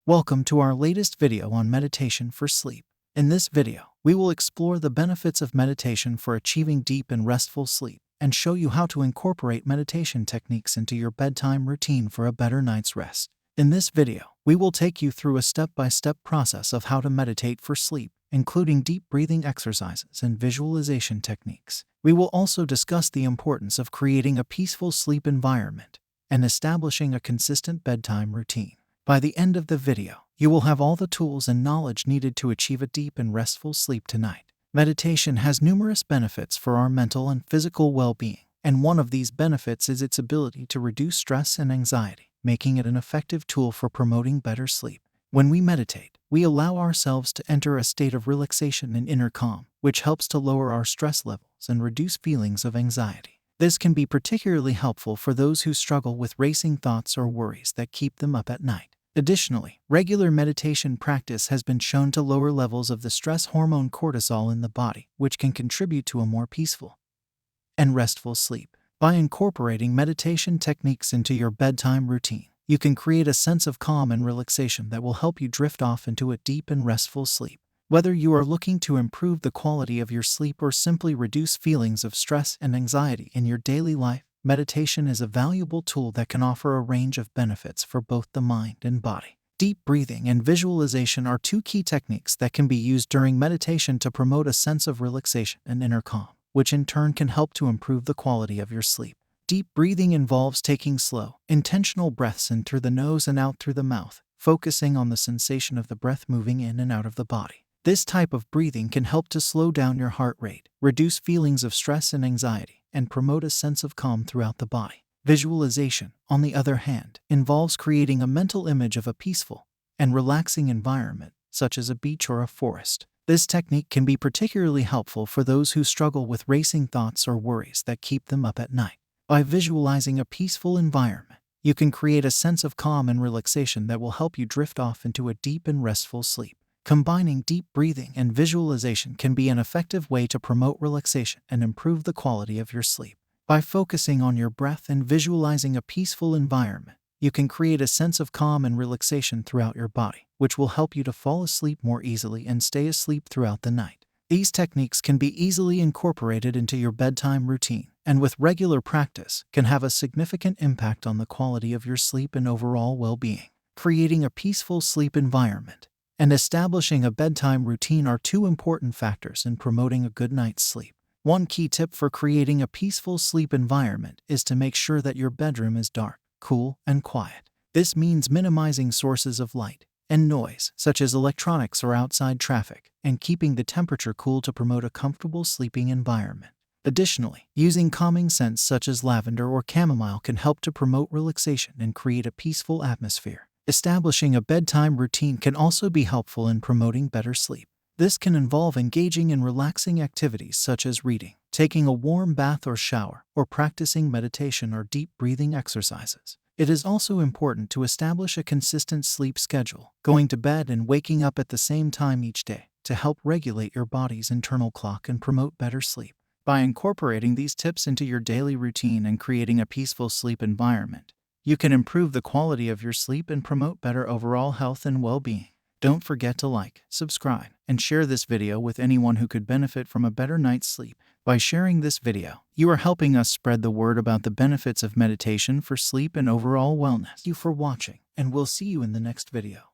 Welcome to our latest video on meditation for sleep. In this video, we will explore the benefits of meditation for achieving deep and restful sleep and show you how to incorporate meditation techniques into your bedtime routine for a better night's rest. In this video, we will take you through a step-by-step process of how to meditate for sleep, including deep breathing exercises and visualization techniques. We will also discuss the importance of creating a peaceful sleep environment and establishing a consistent bedtime routine. By the end of the video, you will have all the tools and knowledge needed to achieve a deep and restful sleep tonight. Meditation has numerous benefits for our mental and physical well-being, and one of these benefits is its ability to reduce stress and anxiety, making it an effective tool for promoting better sleep. When we meditate, we allow ourselves to enter a state of relaxation and inner calm, which helps to lower our stress levels and reduce feelings of anxiety. This can be particularly helpful for those who struggle with racing thoughts or worries that keep them up at night. Additionally, regular meditation practice has been shown to lower levels of the stress hormone cortisol in the body, which can contribute to a more peaceful and restful sleep. By incorporating meditation techniques into your bedtime routine, you can create a sense of calm and relaxation that will help you drift off into a deep and restful sleep. Whether you are looking to improve the quality of your sleep or simply reduce feelings of stress and anxiety in your daily life, meditation is a valuable tool that can offer a range of benefits for both the mind and body. Deep breathing and visualization are two key techniques that can be used during meditation to promote a sense of relaxation and inner calm, which in turn can help to improve the quality of your sleep. Deep breathing involves taking slow, intentional breaths in through the nose and out through the mouth, focusing on the sensation of the breath moving in and out of the body. This type of breathing can help to slow down your heart rate, reduce feelings of stress and anxiety, and promote a sense of calm throughout the body. Visualization, on the other hand, involves creating a mental image of a peaceful and relaxing environment, such as a beach or a forest. This technique can be particularly helpful for those who struggle with racing thoughts or worries that keep them up at night. By visualizing a peaceful environment, you can create a sense of calm and relaxation that will help you drift off into a deep and restful sleep. Combining deep breathing and visualization can be an effective way to promote relaxation and improve the quality of your sleep. By focusing on your breath and visualizing a peaceful environment, you can create a sense of calm and relaxation throughout your body, which will help you to fall asleep more easily and stay asleep throughout the night. These techniques can be easily incorporated into your bedtime routine, and with regular practice, can have a significant impact on the quality of your sleep and overall well-being. Creating a peaceful sleep environment and establishing a bedtime routine are two important factors in promoting a good night's sleep. One key tip for creating a peaceful sleep environment is to make sure that your bedroom is dark, cool, and quiet. This means minimizing sources of light and noise, such as electronics or outside traffic, and keeping the temperature cool to promote a comfortable sleeping environment. Additionally, using calming scents such as lavender or chamomile can help to promote relaxation and create a peaceful atmosphere. Establishing a bedtime routine can also be helpful in promoting better sleep. This can involve engaging in relaxing activities such as reading, taking a warm bath or shower, or practicing meditation or deep breathing exercises. It is also important to establish a consistent sleep schedule, going to bed and waking up at the same time each day, to help regulate your body's internal clock and promote better sleep. By incorporating these tips into your daily routine and creating a peaceful sleep environment, you can improve the quality of your sleep and promote better overall health and well-being. Don't forget to like, subscribe, and share this video with anyone who could benefit from a better night's sleep. By sharing this video, you are helping us spread the word about the benefits of meditation for sleep and overall wellness. Thank you for watching, and we'll see you in the next video.